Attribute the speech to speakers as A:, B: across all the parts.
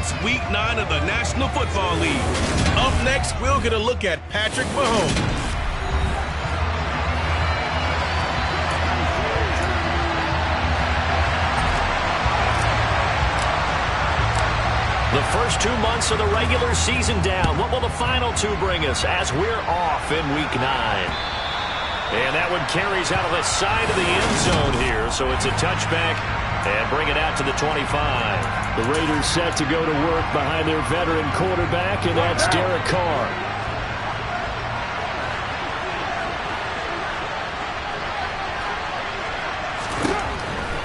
A: It's Week 9 of the National Football League. Up next, we'll get a look at Patrick Mahomes.
B: The first 2 months of the regular season down. What will the final 2 bring us as we're off in Week 9? And that one carries out of the side of the end zone here, so it's a touchback and bring it out to the 25.
C: The Raiders set to go to work behind their veteran quarterback, and that's Derek Carr.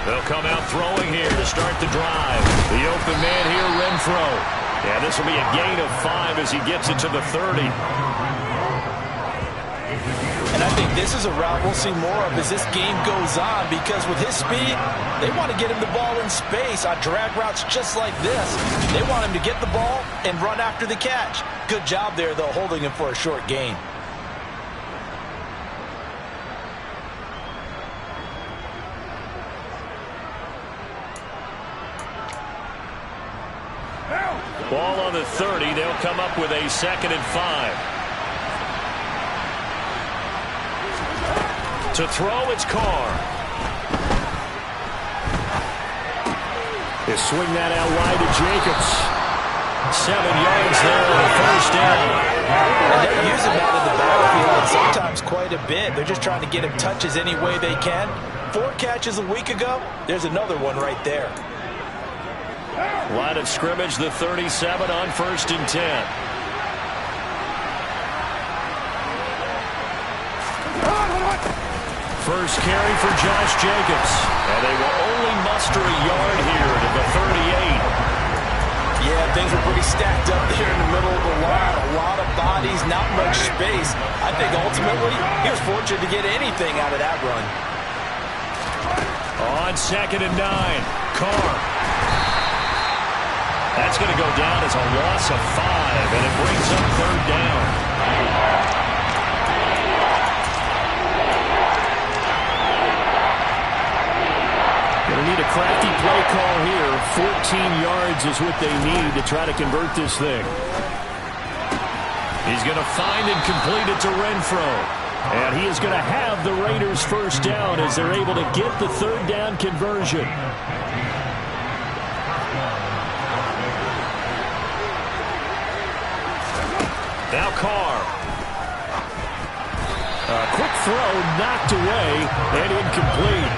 B: They'll come out throwing here to start the drive. The open man here, Renfro. Yeah, this will be a gain of 5 as he gets it to the 30.
D: And I think this is a route we'll see more of as this game goes on, because with his speed, they want to get him the ball in space on drag routes just like this. They want him to get the ball and run after the catch. Good job there, though, holding him for a short gain.
B: Ball on the 30. They'll come up with a 2nd and 5. To throw, it's Carr.
C: They swing that out wide to Jacobs.
B: 7 yards there on the first down.
D: And they're using that in the backfield, and sometimes quite a bit. They're just trying to get him touches any way they can. 4 catches a week ago. There's another one right there.
B: Line of scrimmage, the 37 on 1st and 10. First carry for Josh Jacobs. And they will only muster a yard here to the 38.
D: Yeah, things were pretty stacked up there in the middle of the line. A lot of bodies, not much space. I think ultimately he was fortunate to get anything out of that run.
B: On 2nd and 9, Carr. That's going to go down as a loss of 5, and it brings up 3rd down.
C: Going to need a crafty play call here. 14 yards is what they need to try to convert this thing.
B: He's going to find and complete it to Renfro.
C: And he is going to have the Raiders' first down as they're able to get the 3rd down conversion.
B: Now Carr.
C: A quick throw knocked away and incomplete.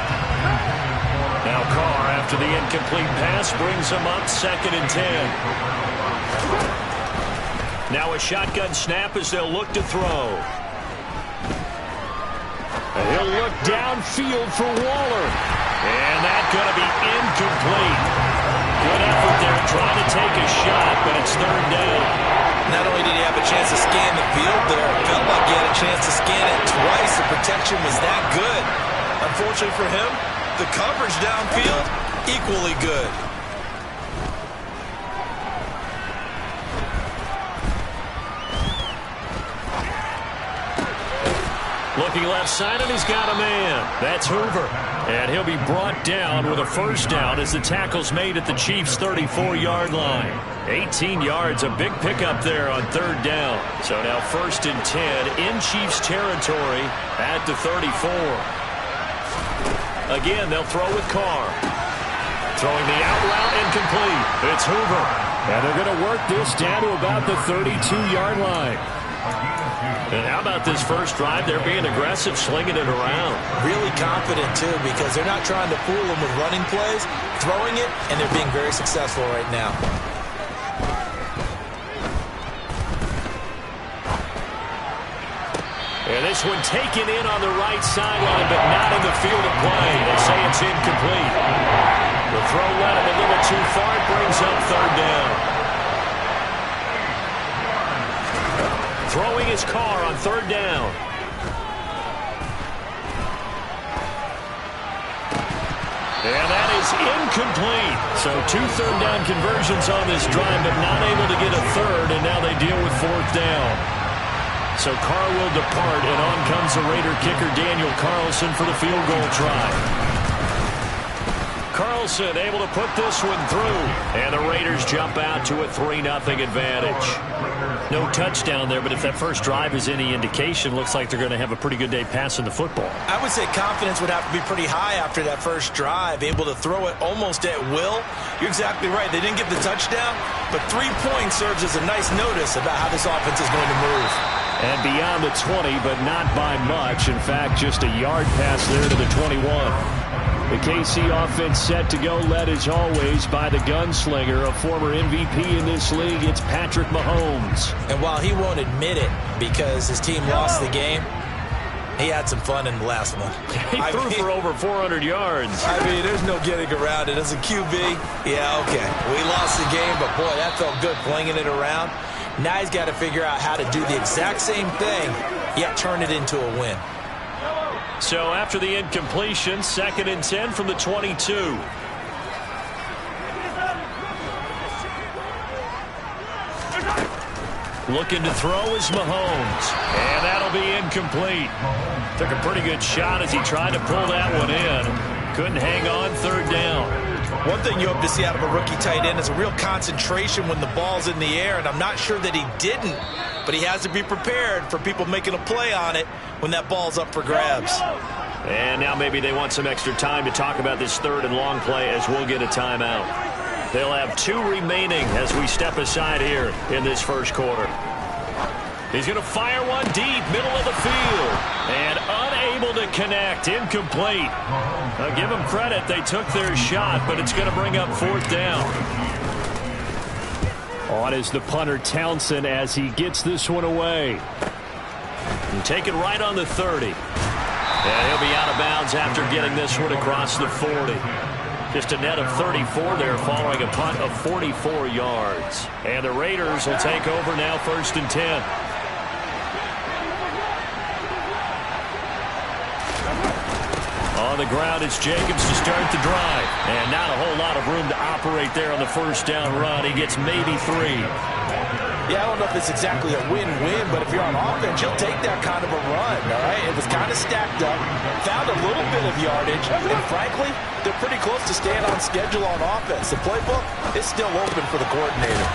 B: Now Carr, after the incomplete pass, brings him up 2nd and 10. Now a shotgun snap as they'll look to throw.
C: And he'll look downfield for Waller.
B: And that's going to be incomplete. Good effort there trying to take a shot, but it's 3rd down.
D: Not only did he have a chance to scan the field there, it felt like he had a chance to scan it twice. The protection was that good. Unfortunately for him, the coverage downfield, equally good.
B: Looking left side, and he's got a man. That's Hoover. And he'll be brought down with a first down as the tackle's made at the Chiefs' 34-yard line. 18 yards, a big pickup there on 3rd down. So now 1st and 10 in Chiefs territory at the 34. Again, they'll throw with Carr. Throwing the out route incomplete. It's Hoover.
C: And they're going to work this down to about the 32-yard line.
B: And how about this first drive? They're being aggressive, slinging it around.
D: Really confident, too, because they're not trying to fool them with running plays, throwing it, and they're being very successful right now.
B: And this one taken in on the right sideline, but not in the field of play. They say it's incomplete. The throw led him a little too far. It brings up 3rd down. Throwing his Carr on 3rd down. And that is incomplete. So 2 3rd down conversions on this drive, but not able to get a 3rd, and now they deal with 4th down. So Carr will depart, and on comes the Raider kicker Daniel Carlson for the field goal try. Carlson able to put this one through. And the Raiders jump out to a 3-0 advantage. No touchdown there, but if that first drive is any indication, looks like they're going to have a pretty good day passing the football.
D: I would say confidence would have to be pretty high after that first drive, able to throw it almost at will. You're exactly right. They didn't get the touchdown, but 3 points serves as a nice notice about how this offense is going to move.
C: And beyond the 20, but not by much. In fact, just a yard pass there to the 21. The KC offense set to go, led as always by the gunslinger, a former MVP in this league. It's Patrick Mahomes.
D: And while he won't admit it because his team lost the game, he had some fun in the last one.
B: He threw for over 400 yards.
D: I mean, there's no getting around it. As a QB, yeah, okay. We lost the game, but boy, that felt good flinging it around. Now he's got to figure out how to do the exact same thing, yet turn it into a win.
B: So after the incompletion, 2nd and 10 from the 22. Looking to throw is Mahomes. And that'll be incomplete. Took a pretty good shot as he tried to pull that one in. Couldn't hang on, 3rd down.
D: One thing you hope to see out of a rookie tight end is a real concentration when the ball's in the air, and I'm not sure that he didn't, but he has to be prepared for people making a play on it when that ball's up for grabs.
B: And now maybe they want some extra time to talk about this 3rd and long play as we'll get a timeout. They'll have 2 remaining as we step aside here in this first quarter. He's going to fire one deep, middle of the field, and unable to connect, incomplete. I'll give them credit, they took their shot, but it's going to bring up 4th down.
C: On is the punter Townsend as he gets this one away.
B: And take it right on the 30. And he'll be out of bounds after getting this one across the 40. Just a net of 34 there following a punt of 44 yards. And the Raiders will take over now, 1st and 10. On the ground, it's Jacobs to start the drive. And not a whole lot of room to operate there on the 1st down run. He gets maybe 3.
D: Yeah, I don't know if it's exactly a win-win, but if you're on offense, you'll take that kind of a run, all right? It was kind of stacked up, found a little bit of yardage, and frankly, they're pretty close to staying on schedule on offense. The playbook is still open for the coordinator.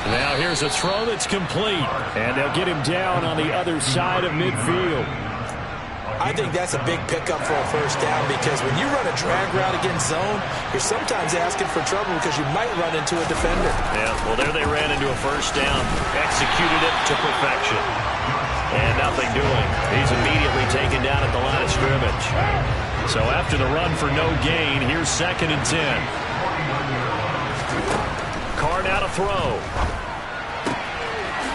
B: Now here's a throw that's complete.
C: And they'll get him down on the other side of midfield.
D: I think that's a big pickup for a 1st down because when you run a drag route against zone, you're sometimes asking for trouble because you might run into a defender.
B: Yeah, well, there they ran into a 1st down, executed it to perfection. And nothing doing. He's immediately taken down at the line of scrimmage. So after the run for no gain, here's 2nd and 10. Carr now to throw.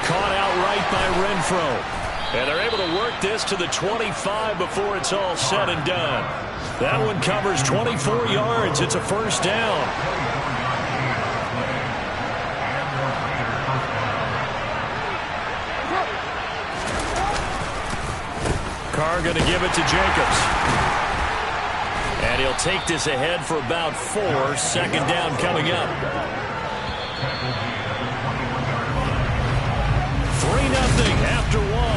B: Caught outright by Renfro. And they're able to work this to the 25 before it's all said and done. That one covers 24 yards. It's a 1st down. Carr going to give it to Jacobs. And he'll take this ahead for about 4. 2nd down coming up. 3-0 after 1.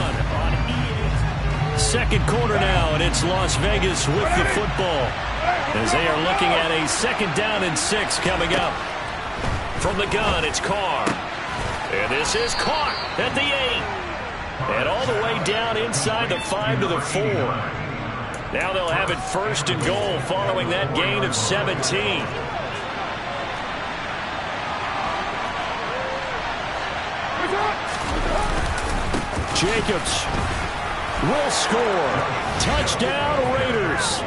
B: 2nd quarter now, and it's Las Vegas with the football as they are looking at a 2nd down and 6 coming up. From the gun, it's Carr. And this is caught at the 8. And all the way down inside the 5 to the 4. Now they'll have it 1st and goal following that gain of 17.
C: Jacobs will score. Touchdown, Raiders.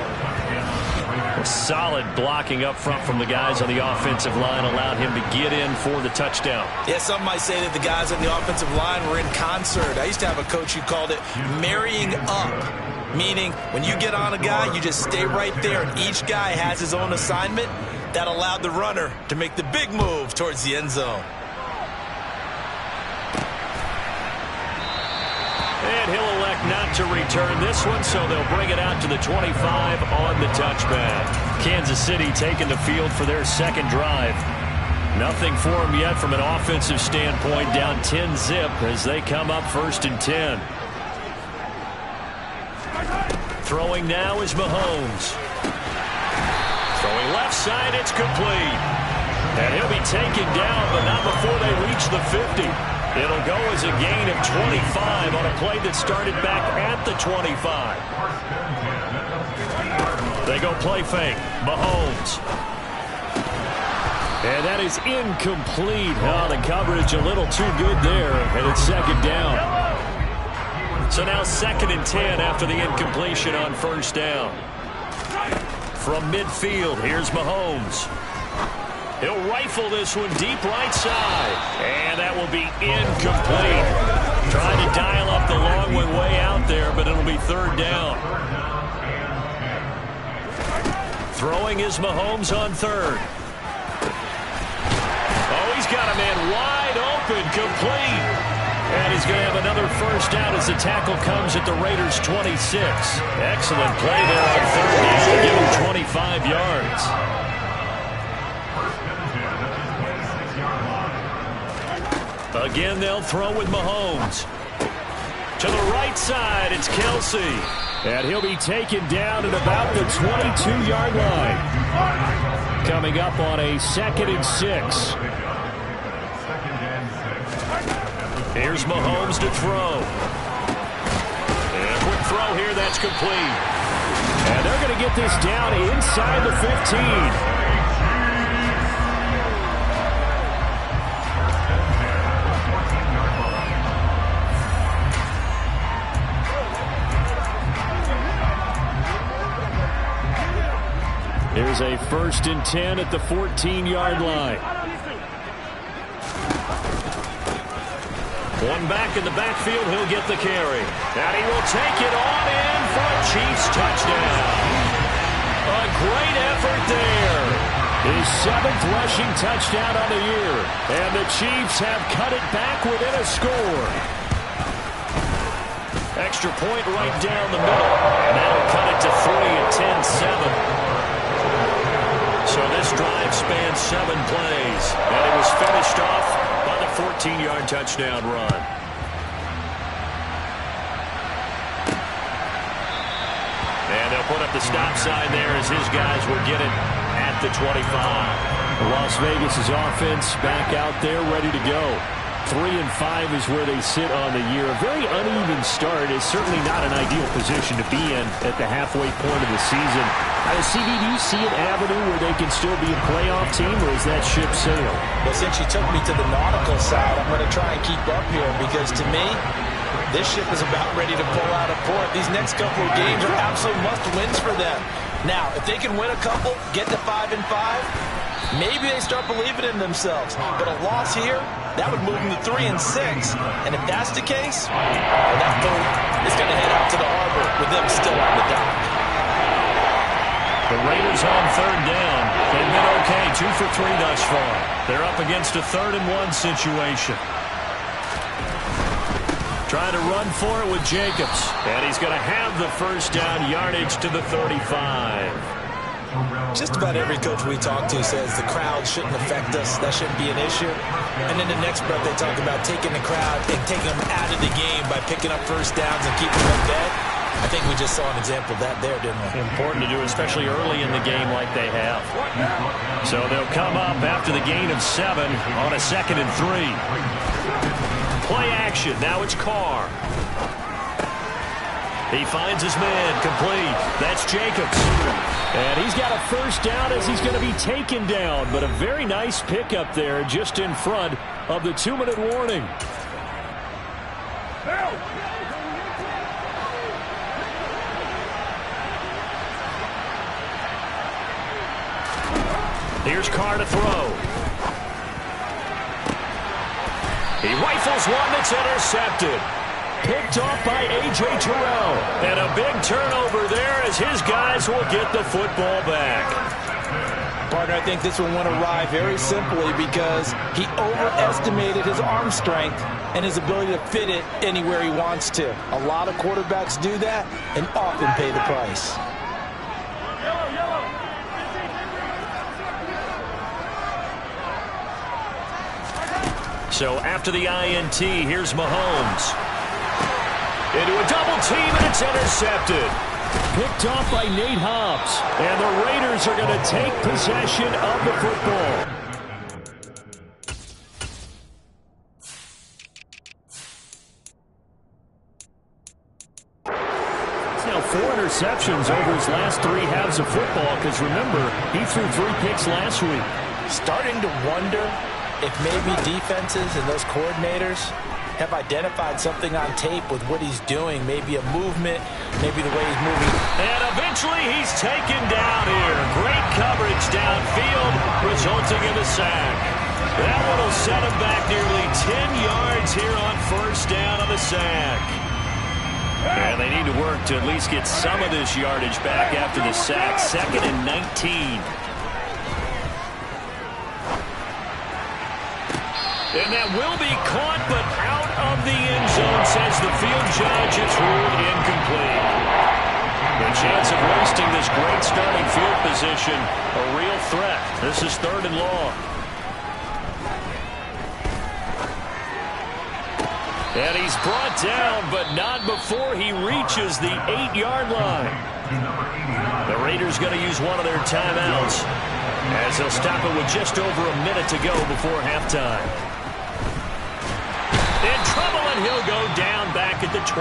B: Solid blocking up front from the guys on the offensive line allowed him to get in for the touchdown.
D: Yeah, some might say that the guys on the offensive line were in concert. I used to have a coach who called it marrying up, meaning when you get on a guy, you just stay right there, and each guy has his own assignment. That allowed the runner to make the big move towards the end zone.
B: And he'll elect not to return this one, so they'll bring it out to the 25 on the touchback. Kansas City taking the field for their 2nd drive. Nothing for them yet from an offensive standpoint, down 10-zip as they come up 1st and 10. Throwing now is Mahomes. Throwing left side, it's complete. And he'll be taken down, but not before they reach the 50. It'll go as a gain of 25 on a play that started back at the 25. They go play fake. Mahomes. And that is incomplete. Oh, the coverage a little too good there, and it's second down. So now 2nd and 10 after the incompletion on first down. From midfield, here's Mahomes. He'll rifle this one deep right side. And that will be incomplete. Trying to dial up the long one way out there, but it'll be 3rd down. Throwing is Mahomes on 3rd. Oh, he's got a man wide open, complete. And he's going to have another first down as the tackle comes at the Raiders' 26. Excellent play there on 3rd down, give him 25 yards. Again, they'll throw with Mahomes. To the right side, it's Kelsey. And he'll be taken down at about the 22-yard line. Coming up on a 2nd and 6. Here's Mahomes to throw. And a quick throw here, that's complete. And they're going to get this down inside the 15. Here's a 1st and 10 at the 14-yard line. One back in the backfield, he'll get the carry. And he will take it on in for a Chiefs touchdown. A great effort there. His 7th rushing touchdown on the year. And the Chiefs have cut it back within a score. Extra point right down the middle. And that'll cut it to 3 at 10-7. So this drive spans 7 plays, and it was finished off by the 14-yard touchdown run. And they'll put up the stop sign there as his guys will get it at the 25. Las Vegas' offense back out there ready to go. 3-5 is where they sit on the year. A very uneven start is certainly not an ideal position to be in at the halfway point of the season. CD, do you see an avenue where they can still be a playoff team, or is that ship sailed?
D: Well, since you took me to the nautical side, I'm going to try and keep up here because to me, this ship is about ready to pull out of port. These next couple of games are absolute must-wins for them. Now, if they can win a couple, get to 5-5, maybe they start believing in themselves. But a loss here, that would move them to 3-6. And if that's the case, well, that boat is going to head out to the harbor with them still on the dock.
B: The Raiders on 3rd down. They've been okay, 2 for 3 thus far. They're up against a 3rd and 1 situation. Trying to run for it with Jacobs. And he's going to have the first down, yardage to the 35.
D: Just about every coach we talk to says the crowd shouldn't affect us. That shouldn't be an issue. And then the next breath they talk about taking the crowd and taking them out of the game by picking up first downs and keeping them dead. I think we just saw an example of that there, didn't we?
B: Important to do, especially early in the game like they have. So they'll come up after the gain of 7 on a 2nd and 3. Play action. Now it's Carr. He finds his man, complete. That's Jacobs. And he's got a first down as he's going to be taken down. But a very nice pickup there just in front of the 2-minute warning. Here's Carr to throw. He rifles one that's intercepted. Picked off by A.J. Terrell. And a big turnover there as his guys will get the football back.
D: Partner, I think this one went awry very simply because he overestimated his arm strength and his ability to fit it anywhere he wants to. A lot of quarterbacks do that and often pay the price.
B: So after the INT, here's Mahomes. Into a double team, and it's intercepted.
C: Picked off by Nate Hobbs. And the Raiders are going to take possession of the football. He's now 4 interceptions over his last 3 halves of football, because remember, he threw 3 picks last week.
D: Starting to wonder if maybe defenses and those coordinators have identified something on tape with what he's doing. Maybe a movement, maybe the way he's moving.
B: And eventually he's taken down here. Great coverage downfield, resulting in the sack. That one will set him back nearly 10 yards here on first down on the sack. And they need to work to at least get some of this yardage back after the sack. 2nd and 19. And that will be caught, but out of the end zone, says the field judge. It's ruled incomplete. The chance of wasting this great starting field position, a real threat. This is 3rd and long. And he's brought down, but not before he reaches the 8-yard line. The Raiders going to use one of their timeouts, as they'll stop it with just over a minute to go before halftime. In trouble, and he'll go down back at the 12.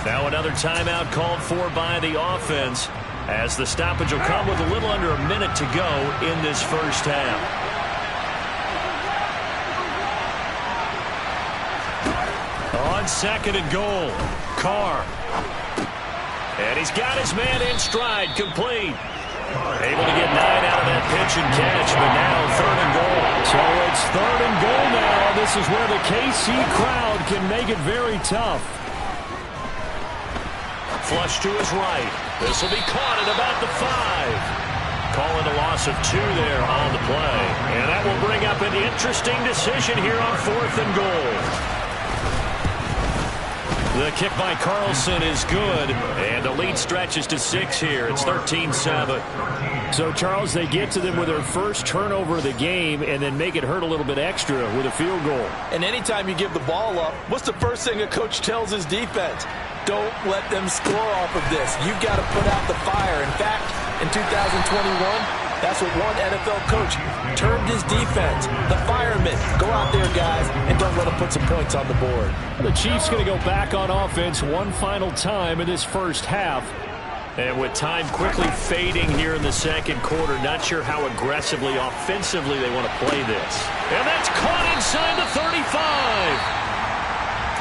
B: Now another timeout called for by the offense, as the stoppage will come with a little under a minute to go in this first half. On 2nd and goal, Carr. And he's got his man in stride, complete. Able to get 9 out of that pitch and catch, but now 3rd and goal.
C: So it's 3rd and goal now. This is where the KC crowd can make it very tough.
B: Flush to his right. This will be caught at about the 5. Calling a loss of 2 there on the play. And that will bring up an interesting decision here on 4th and goal. The kick by Carlson is good, and the lead stretches to 6 here. It's 13-7.
C: So, Charles, they get to them with their first turnover of the game and then make it hurt a little bit extra with a field goal.
D: And anytime you give the ball up, what's the first thing a coach tells his defense? Don't let them score off of this. You've got to put out the fire. In fact, in 2021, that's what one NFL coach termed his defense, the firemen. Go out there, guys, and don't let them put some points on the board.
C: The Chiefs going to go back on offense one final time in this first half.
B: And with time quickly fading here in the second quarter, not sure how aggressively, offensively they want to play this. And that's caught inside the 35.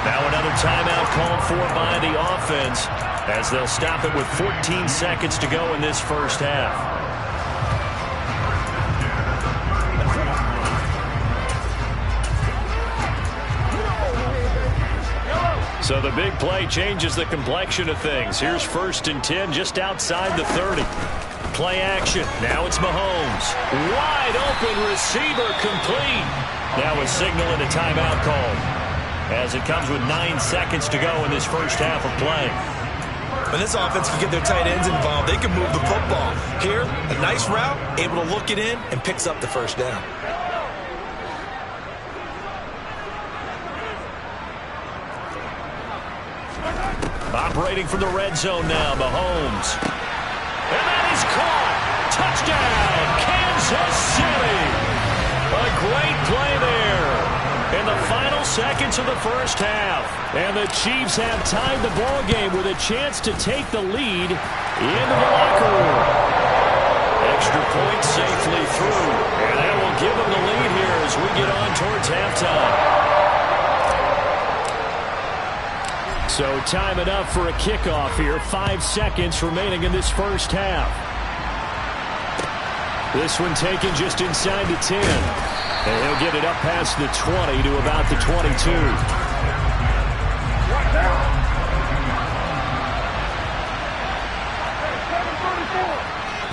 B: Now another timeout called for by the offense, as they'll stop it with 14 seconds to go in this first half. So the big play changes the complexion of things. Here's 1st and 10 just outside the 30. Play action. Now it's Mahomes. Wide open receiver, complete. Now a signal and a timeout called, as it comes with 9 seconds to go in this first half of play.
A: When this offense can get their tight ends involved, they can move the football. Here, a nice route, able to look it in, and picks up the first down.
B: Operating from the red zone now, Mahomes. And that is caught. Touchdown, Kansas City. A great play there in the final seconds of the first half.
C: And the Chiefs have tied the ball game with a chance to take the lead into the locker room.
B: Extra point safely through. And that will give them the lead here as we get on towards halftime.
C: So time enough for a kickoff here. 5 seconds remaining in this first half. This one taken just inside the 10. And he'll get it up past the 20 to about the 22.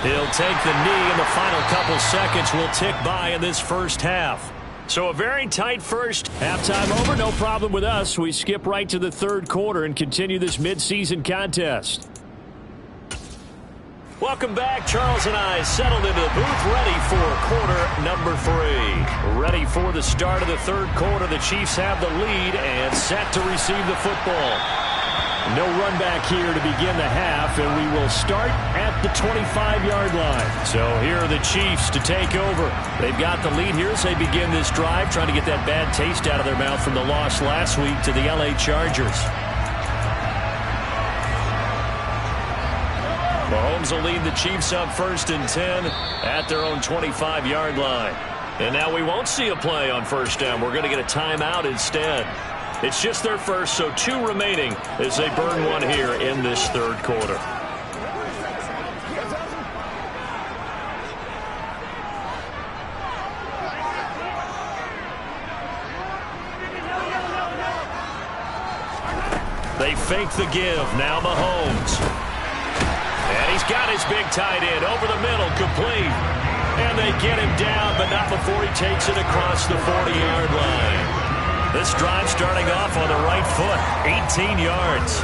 B: He'll take the knee, and the final couple seconds will tick by in this first half. So a very tight first.
C: Halftime over, no problem with us. We skip right to the third quarter and continue this midseason contest.
B: Welcome back. Charles and I settled into the booth, ready for quarter number 3. Ready for the start of the third quarter. The Chiefs have the lead and set to receive the football.
C: No run back here to begin the half, and we will start at the 25-yard line.
B: So here are the Chiefs to take over. They've got the lead here as they begin this drive, trying to get that bad taste out of their mouth from the loss last week to the LA Chargers. Mahomes will lead the Chiefs up 1st and 10 at their own 25-yard line. And now we won't see a play on 1st down. We're going to get a timeout instead. It's just their first, so 2 remaining as they burn one here in this 3rd quarter. They fake the give. Now Mahomes. And he's got his big tight end over the middle, complete. And they get him down, but not before he takes it across the 40-yard line. This drive starting off on the right foot, 18 yards.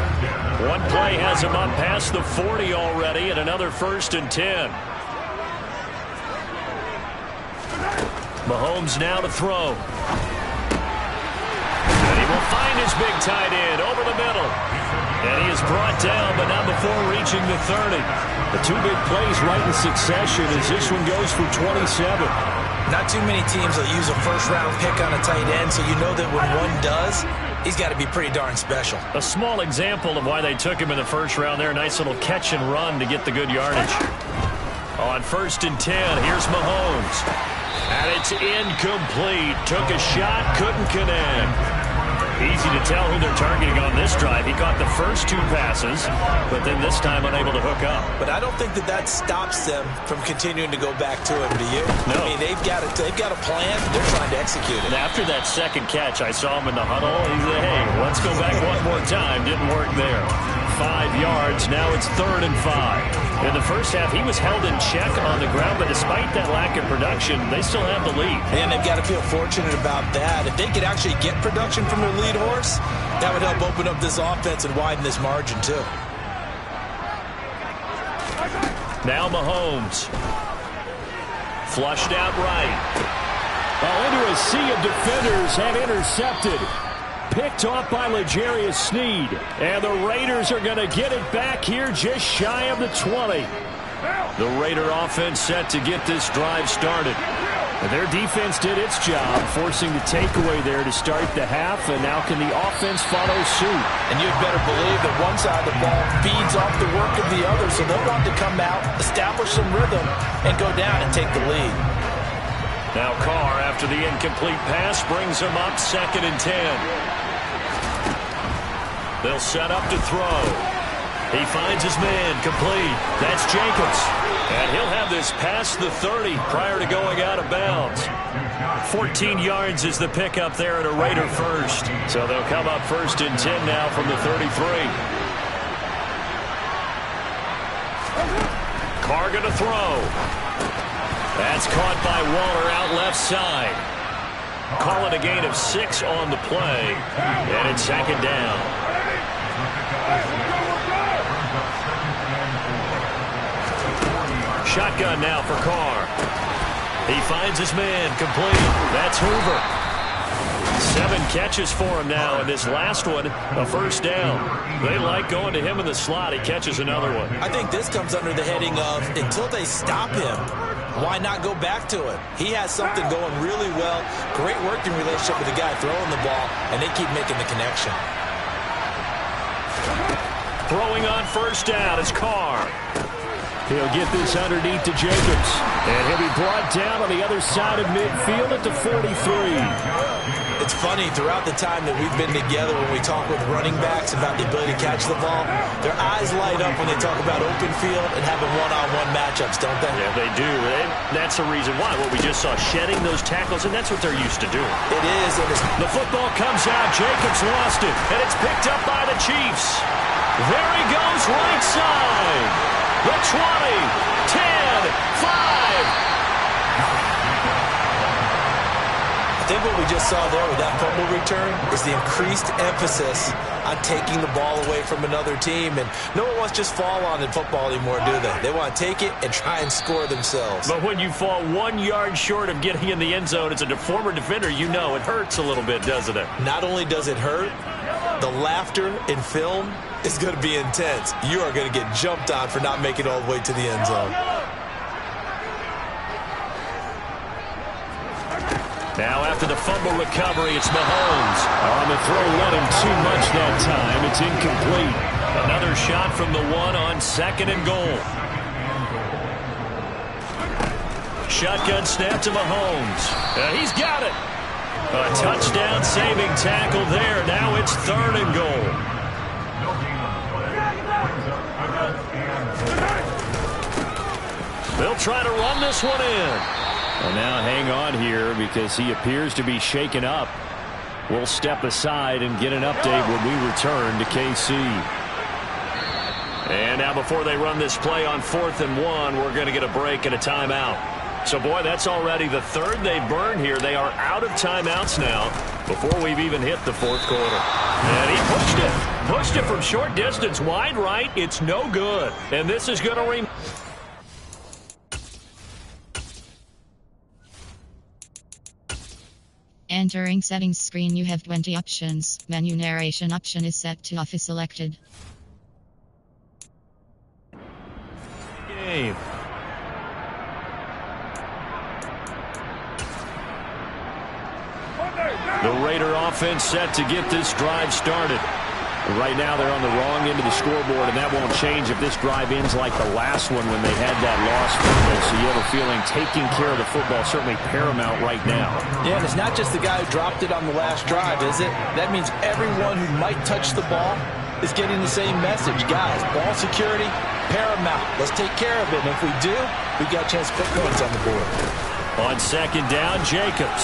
B: One play has him up past the 40 already, and another 1st and 10. Mahomes now to throw. And he will find his big tight end over the middle. And he is brought down, but not before reaching the 30.
C: The 2 big plays right in succession as this one goes for 27.
A: Not too many teams will use a first-round pick on a tight end, so you know that when one does, he's got to be pretty darn special.
B: A small example of why they took him in the 1st round there. Nice little catch and run to get the good yardage. On 1st and 10, here's Mahomes. And it's incomplete. Took a shot, couldn't connect. Easy to tell who they're targeting on this drive. He caught the first 2 passes, but then this time unable to hook up.
A: But I don't think that stops them from continuing to go back to him, do you?
B: No.
A: I mean, they've got a plan. They're trying to execute it.
B: And after that second catch, I saw him in the huddle. He said, hey, let's go back one more time. Didn't work there. 5 yards. Now it's 3rd and 5. In the first half, he was held in check on the ground, but despite that lack of production, they still have the lead.
A: And they've got to feel fortunate about that. If they could actually get production from their lead horse, that would help open up this offense and widen this margin, too.
B: Now Mahomes. Flushed out right.
C: Into a sea of defenders and intercepted. Picked off by L'Jarius Sneed. And the Raiders are going to get it back here just shy of the 20.
B: The Raider offense set to get this drive started.
C: And their defense did its job, forcing the takeaway there to start the half, and now can the offense follow suit?
A: And you'd better believe that one side of the ball feeds off the work of the other, so they'll want to come out, establish some rhythm, and go down and take the lead.
B: Now Carr, after the incomplete pass, brings him up 2nd and 10. They'll set up to throw. He finds his man, complete. That's Jacobs. And he'll have this past the 30 prior to going out of bounds. 14 yards is the pickup there at a Raider first. So they'll come up 1st and 10 now from the 33. Carr going to throw. That's caught by Waller out left side. Call it a gain of 6 on the play. And it's 2nd down. Shotgun now for Carr. He finds his man, complete. That's Hoover. 7 catches for him now, and this last one, a 1st down. They like going to him in the slot. He catches another one.
A: I think this comes under the heading of, until they stop him, why not go back to it? He has something going really well. Great working relationship with the guy throwing the ball, and they keep making the connection.
B: Throwing on 1st down is Carr.
C: He'll get this underneath to Jacobs. And he'll be brought down on the other side of midfield at the 43.
A: It's funny, throughout the time that we've been together, when we talk with running backs about the ability to catch the ball, their eyes light up when they talk about open field and having one-on-one matchups, don't they?
B: Yeah, they do. And that's the reason why. What we just saw, shedding those tackles, and that's what they're used to doing.
A: It is. And
B: the football comes out. Jacobs lost it, and it's picked up by the Chiefs. There he goes, right side. The 20, 10, 5.
A: I think what we just saw there with that fumble return is the increased emphasis on taking the ball away from another team. And no one wants to just fall on in football anymore, do they? They want to take it and try and score themselves.
B: But when you fall 1 yard short of getting in the end zone as a former defender, you know it hurts a little bit, doesn't it?
A: Not only does it hurt, the laughter in film is going to be intense. You are going to get jumped on for not making it all the way to the end zone.
B: Now after the fumble recovery, it's Mahomes. On the throw, let him too much that time. It's incomplete. Another shot from the one on 2nd and goal. Shotgun snap to Mahomes. He's got it. A touchdown saving tackle there. Now it's 3rd and goal. They'll try to run this one in.
C: Well, now hang on here because he appears to be shaken up. We'll step aside and get an update when we return to KC.
B: And now before they run this play on 4th and 1, we're going to get a break and a timeout. So, boy, that's already the 3rd they burn here. They are out of timeouts now before we've even hit the 4th quarter. And he pushed it. Pushed it from short distance, wide right. It's no good. And this is going to remain.
E: Entering settings screen, you have 20 options. Menu narration option is set to off is selected.
B: Game. The Raider offense set to get this drive started. Right now they're on the wrong end of the scoreboard, and that won't change if this drive ends like the last one when they had that loss. So you have a feeling taking care of the football certainly paramount right now.
D: Yeah, and it's not just the guy who dropped it on the last drive, is it? That means everyone who might touch the ball is getting the same message. Guys, ball security, paramount. Let's take care of it. And if we do, we've got a chance to put points on the board.
B: On 2nd down, Jacobs.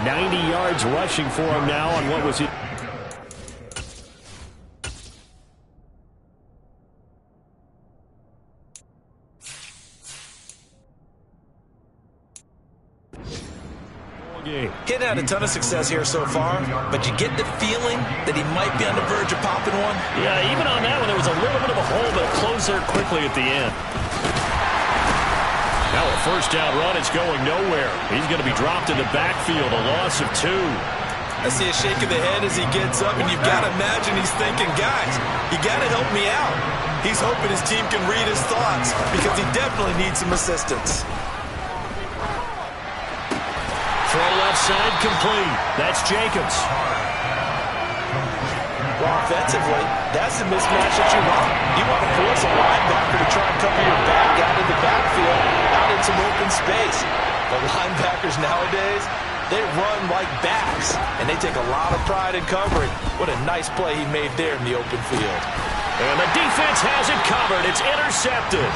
C: 90 yards rushing for him now on what was it?
A: He's had a ton of success here so far, but you get the feeling that he might be on the verge of popping one.
B: Yeah, even on that one, there was a little bit of a hole, but it closed there quickly at the end. Now a 1st down run, it's going nowhere. He's going to be dropped in the backfield, a loss of 2.
A: I see a shake of the head as he gets up, and you've got to imagine he's thinking, guys, you got to help me out. He's hoping his team can read his thoughts because he definitely needs some assistance.
B: Throw left side complete. That's Jacobs.
A: Well, offensively, that's the mismatch that you want. You want to force a linebacker to try and cover your back out of the backfield, out in some open space. The linebackers nowadays, they run like backs, and they take a lot of pride in covering. What a nice play he made there in the open field.
B: And the defense has it covered. It's intercepted.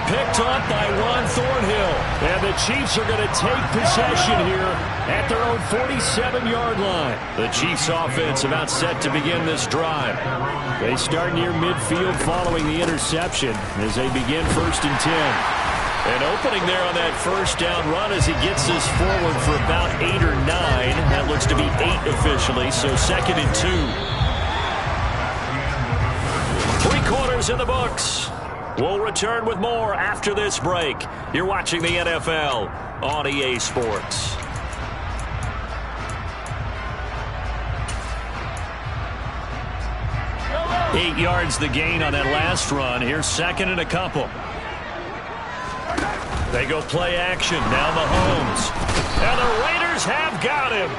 B: Picked up by Ron Thornhill. And the Chiefs are going to take possession here at their own 47-yard line. The Chiefs offense about set to begin this drive. They start near midfield following the interception as they begin 1st and 10. And opening there on that 1st down run as he gets this forward for about 8 or 9. That looks to be 8 officially, so 2nd and 2. 3 quarters in the books. We'll return with more after this break. You're watching the NFL on EA Sports. Eight yards the gain on that last run. Here's 2nd and a couple. They go play action. Now Mahomes. And the Raiders have got him.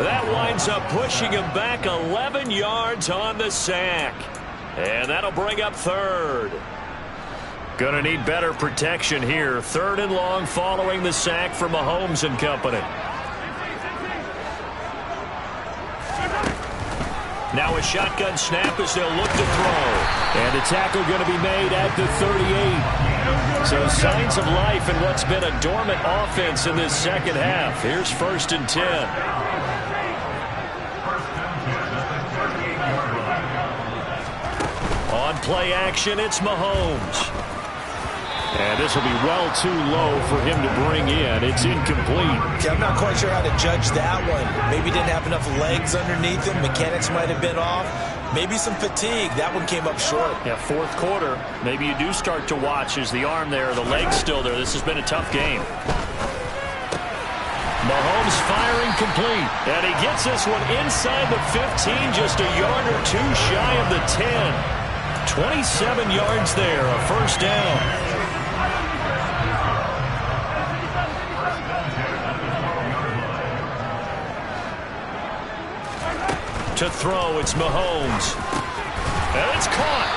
B: That winds up pushing him back 11 yards on the sack. And that'll bring up 3rd. Gonna need better protection here. 3rd and long following the sack from Mahomes and company. Now a shotgun snap as they'll look to throw.
C: And the tackle going to be made at the 38.
B: So signs of life in what's been a dormant offense in this 2nd half. Here's 1st and 10. On play action, it's Mahomes. And this will be well too low for him to bring in. It's incomplete.
A: Yeah, I'm not quite sure how to judge that one. Maybe didn't have enough legs underneath him. Mechanics might have been off. Maybe some fatigue. That one came up short.
B: Yeah, 4th quarter. Maybe you do start to watch as the arm there, the leg's still there. This has been a tough game. Mahomes Mahomes firing complete. And he gets this one inside the 15, just a yard or two shy of the 10. 27 yards there, a first down. To throw, it's Mahomes. And it's caught.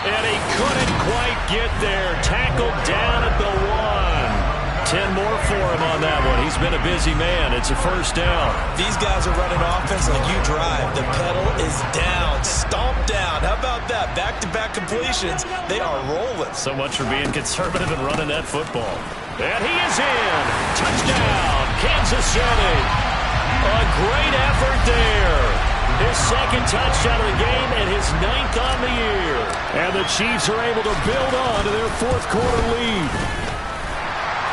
B: And he couldn't quite get there. Tackled down at the 1. 10 more for him on that one. He's been a busy man. It's a first down.
A: These guys are running offense like you drive. The pedal is down. Stomp down. How about that? Back-to-back completions. They are rolling.
B: So much for being conservative and running that football. And he is in. Touchdown, Kansas City. A great effort there. His second touchdown of the game and his 9th on the year. And the Chiefs are able to build on to their fourth quarter lead.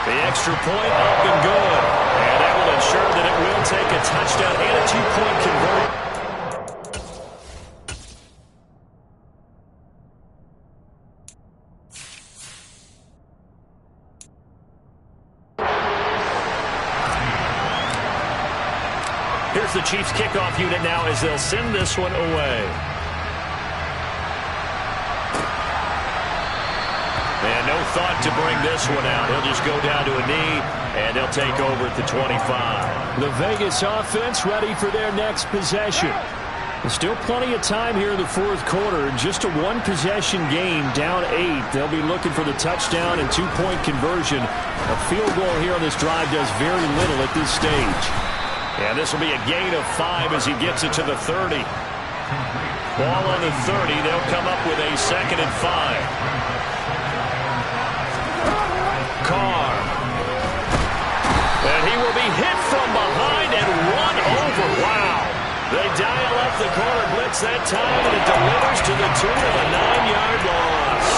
B: The extra point up and good. And that will ensure that it will take a touchdown and a 2-point conversion. Here's the Chiefs kickoff unit now as they'll send this one away. And no thought to bring this one out. He'll just go down to a knee, and they'll take over at the 25.
C: The Vegas offense ready for their next possession. There's still plenty of time here in the fourth quarter. Just a one-possession game, down 8. They'll be looking for the touchdown and 2-point conversion. A field goal here on this drive does very little at this stage.
B: And this will be a gain of 5 as he gets it to the 30. Ball on the 30. They'll come up with a 2nd and 5. Carr. And he will be hit from behind and run over. Wow. They dial up the corner blitz that time, and it delivers to the tune of a 9-yard loss.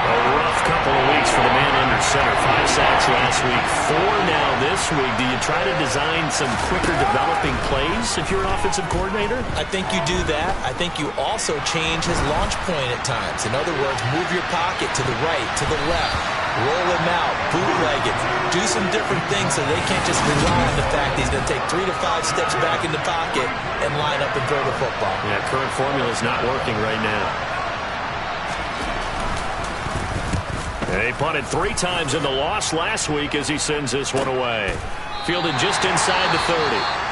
B: A rough couple of weeks for the man under center. 5 sacks last week, 4 now this week. Do you try to design some quicker developing plays if you're an offensive coordinator?
A: I think you do that. I think you also change his launch point at times. In other words, move your pocket to the right, to the left. Roll him out, bootleg it. Do some different things so they can't just rely on the fact he's going to take 3 to 5 steps back in the pocket and line up and throw the football.
B: Yeah, current formula is not working right now. They punted 3 times in the loss last week as he sends this one away. Fielded just inside the 30.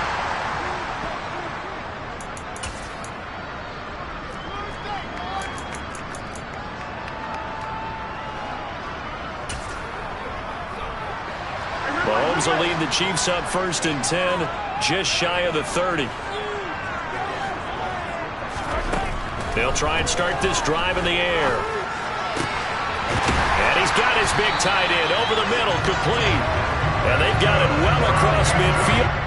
B: Mahomes will lead the Chiefs up 1st and 10, just shy of the 30. They'll try and start this drive in the air. And he's got his big tight end over the middle, complete. And they've got it well across midfield.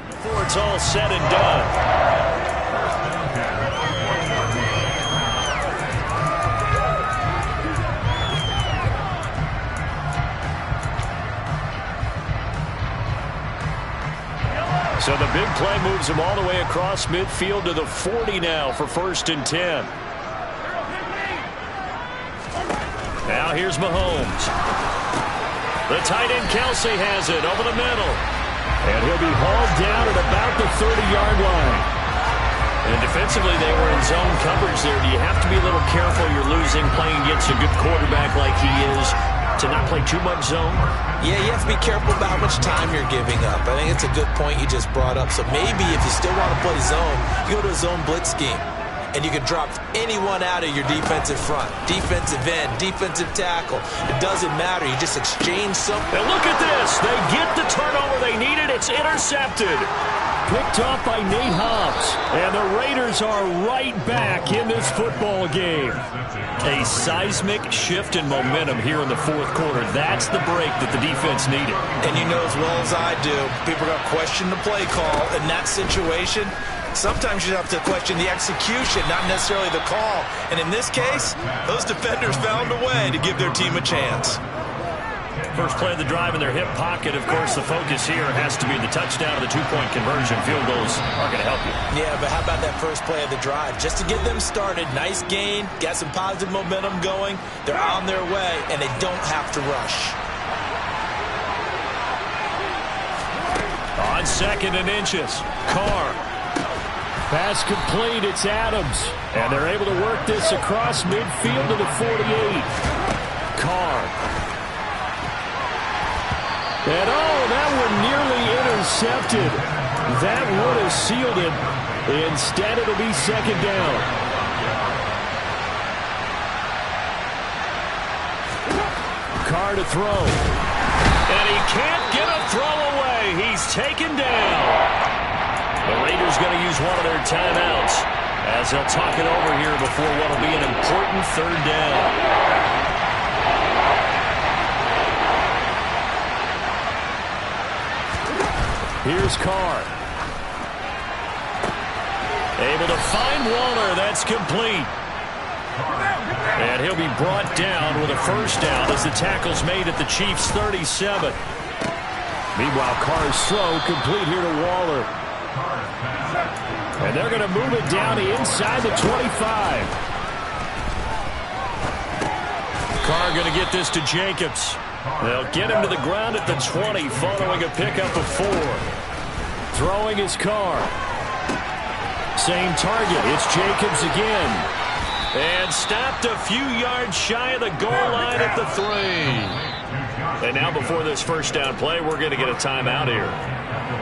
B: Before it's all said and done. So the big play moves him all the way across midfield to the 40 now for 1st and 10. Now here's Mahomes. The tight end Kelsey has it over the middle. And he'll be hauled down at about the 30-yard line. And defensively, they were in zone coverage there. Do you have to be a little careful you're losing playing against a good quarterback like he is to not play too much zone?
A: Yeah, you have to be careful about how much time you're giving up. I think it's a good point you just brought up. So maybe if you still want to play zone, you go to a zone blitz scheme. And you can drop anyone out of your defensive front. Defensive end, defensive tackle. It doesn't matter. You just exchange something.
B: And look at this. They get the turnover they needed. It's intercepted.
C: Picked off by Nate Hobbs. And the Raiders are right back in this football game.
B: A seismic shift in momentum here in the fourth quarter. That's the break that the defense needed.
A: And you know as well as I do, people are going to question the play call in that situation. Sometimes you have to question the execution, not necessarily the call. And in this case, those defenders found a way to give their team a chance.
B: First play of the drive in their hip pocket. Of course, the focus here has to be the touchdown of the two-point conversion. Field goals are going to help you.
A: Yeah, but how about that first play of the drive? Just to get them started, nice gain, got some positive momentum going. They're on their way, and they don't have to rush.
B: On 2nd and inches, Carr.
C: Pass complete, it's Adams. And they're able to work this across midfield to the 48. Carr. And that one nearly intercepted. That would have sealed it. Instead, it'll be 2nd down. Carr to throw.
B: And he can't get a throw away. He's taken down. The Raiders going to use one of their timeouts as they'll talk it over here before what will be an important 3rd down.
C: Here's Carr.
B: Able to find Waller. That's complete. And he'll be brought down with a 1st down as the tackle's made at the Chiefs' 37.
C: Meanwhile, Carr's throw complete here to Waller. And they're going to move it down inside the 25.
B: Carr going to get this to Jacobs. They'll get him to the ground at the 20 following a pickup of 4.
C: Throwing his Carr. Same target. It's Jacobs again.
B: And stopped a few yards shy of the goal line at the 3. And now before this 1st down play, we're going to get a timeout here,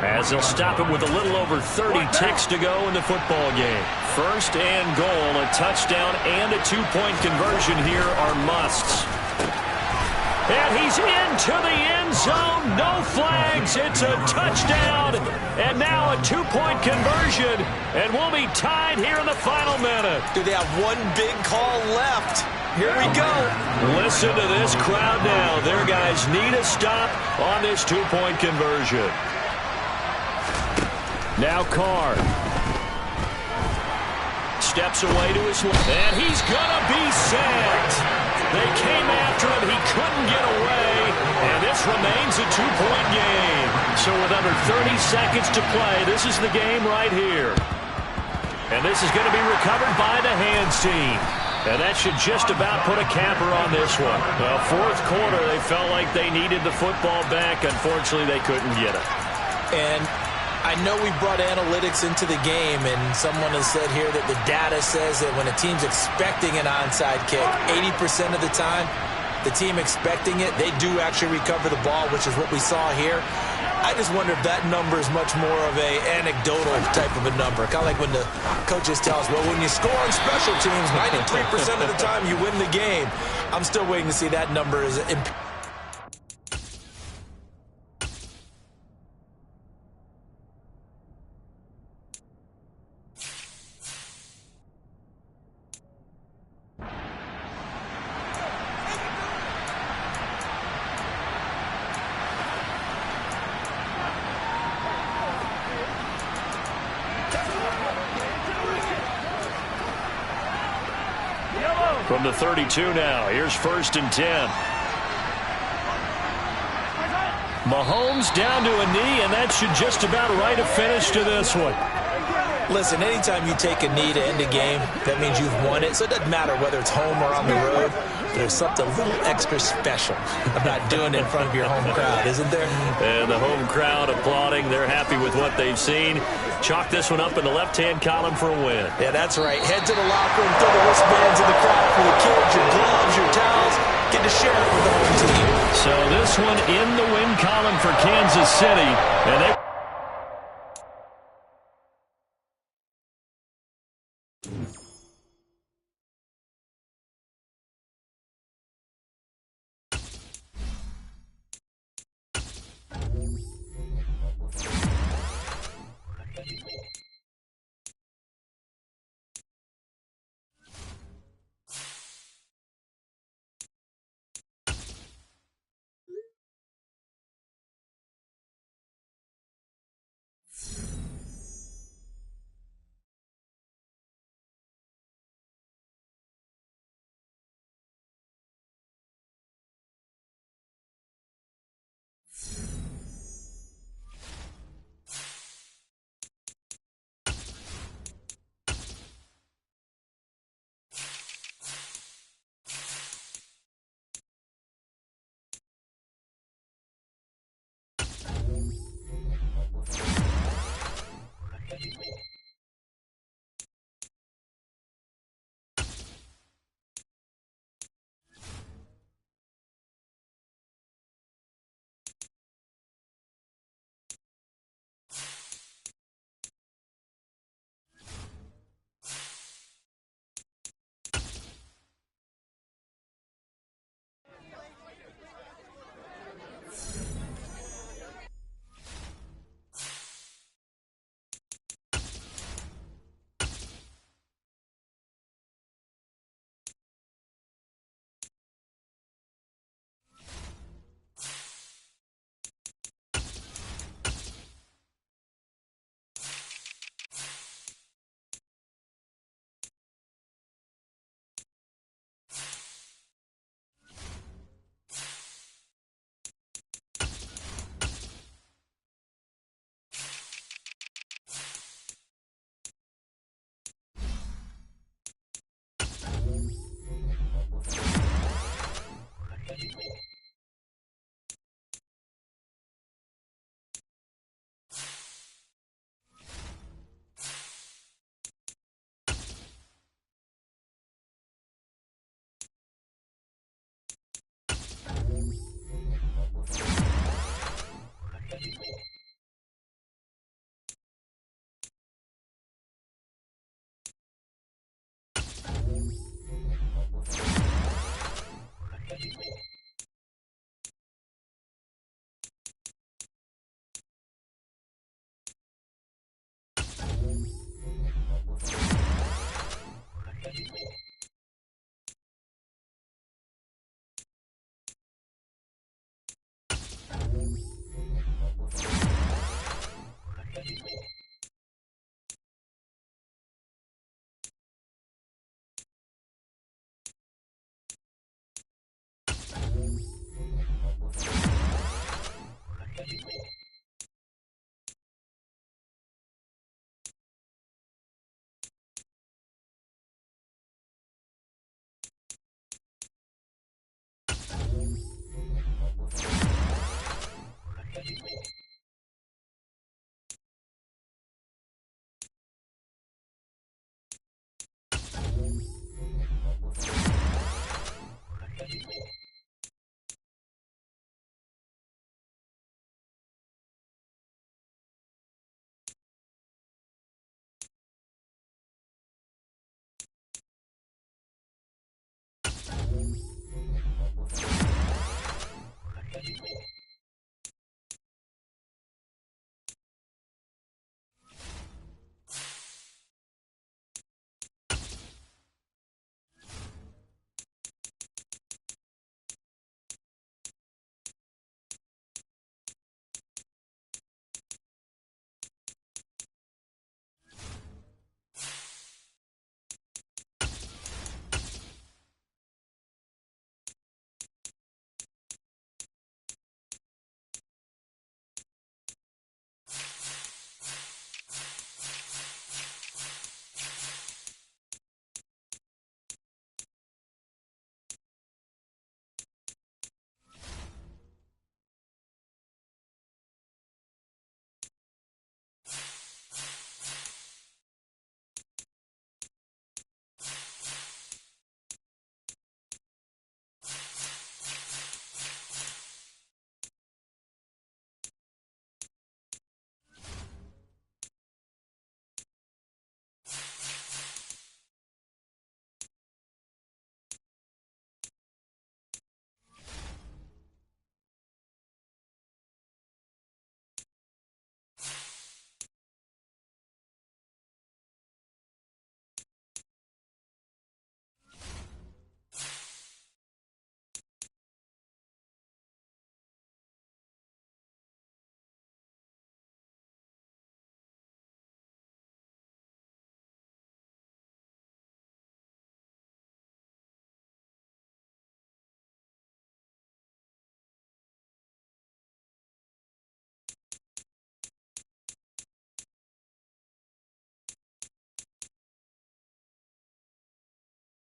B: as they'll stop it with a little over 30 ticks to go in the football game. 1st and goal, a touchdown and a 2-point conversion here are musts. And he's into the end zone. No flags. It's a touchdown. And now a 2-point conversion. And we'll be tied here in the final minute.
A: Do they have one big call left? Here we go.
B: Listen to this crowd now. Their guys need a stop on this 2-point conversion.
C: Now Carr.
B: Steps away to his left. And he's going to be sacked. They came after him. He couldn't get away. And this remains a 2-point game. So with under 30 seconds to play, this is the game right here. And this is going to be recovered by the hands team. And that should just about put a capper on this one. Well, 4th quarter, they felt like they needed the football back. Unfortunately, they couldn't get it.
A: And I know we brought analytics into the game, and someone has said here that the data says that when a team's expecting an onside kick, 80% of the time, the team expecting it, they do actually recover the ball, which is what we saw here. I just wonder if that number is much more of a anecdotal type of a number. Kind of like when the coaches tell us, well, when you score on special teams, 93% of the time you win the game. I'm still waiting to see that number is
B: From the 32 now, here's 1st and 10. Mahomes down to a knee, and that should just about write a finish to this one.
A: Listen, anytime you take a knee to end a game, that means you've won it. So it doesn't matter whether it's home or on the road. There's something a little extra special about doing it in front of your home crowd, isn't there?
B: And the home crowd applauding. They're happy with what they've seen. Chalk this one up in the left-hand column for a win.
A: Yeah, that's right. Head to the locker room, throw the wristbands in the crowd for the kids, your gloves, your towels. Get to share it with the home team.
B: So this one in the win column for Kansas City. And they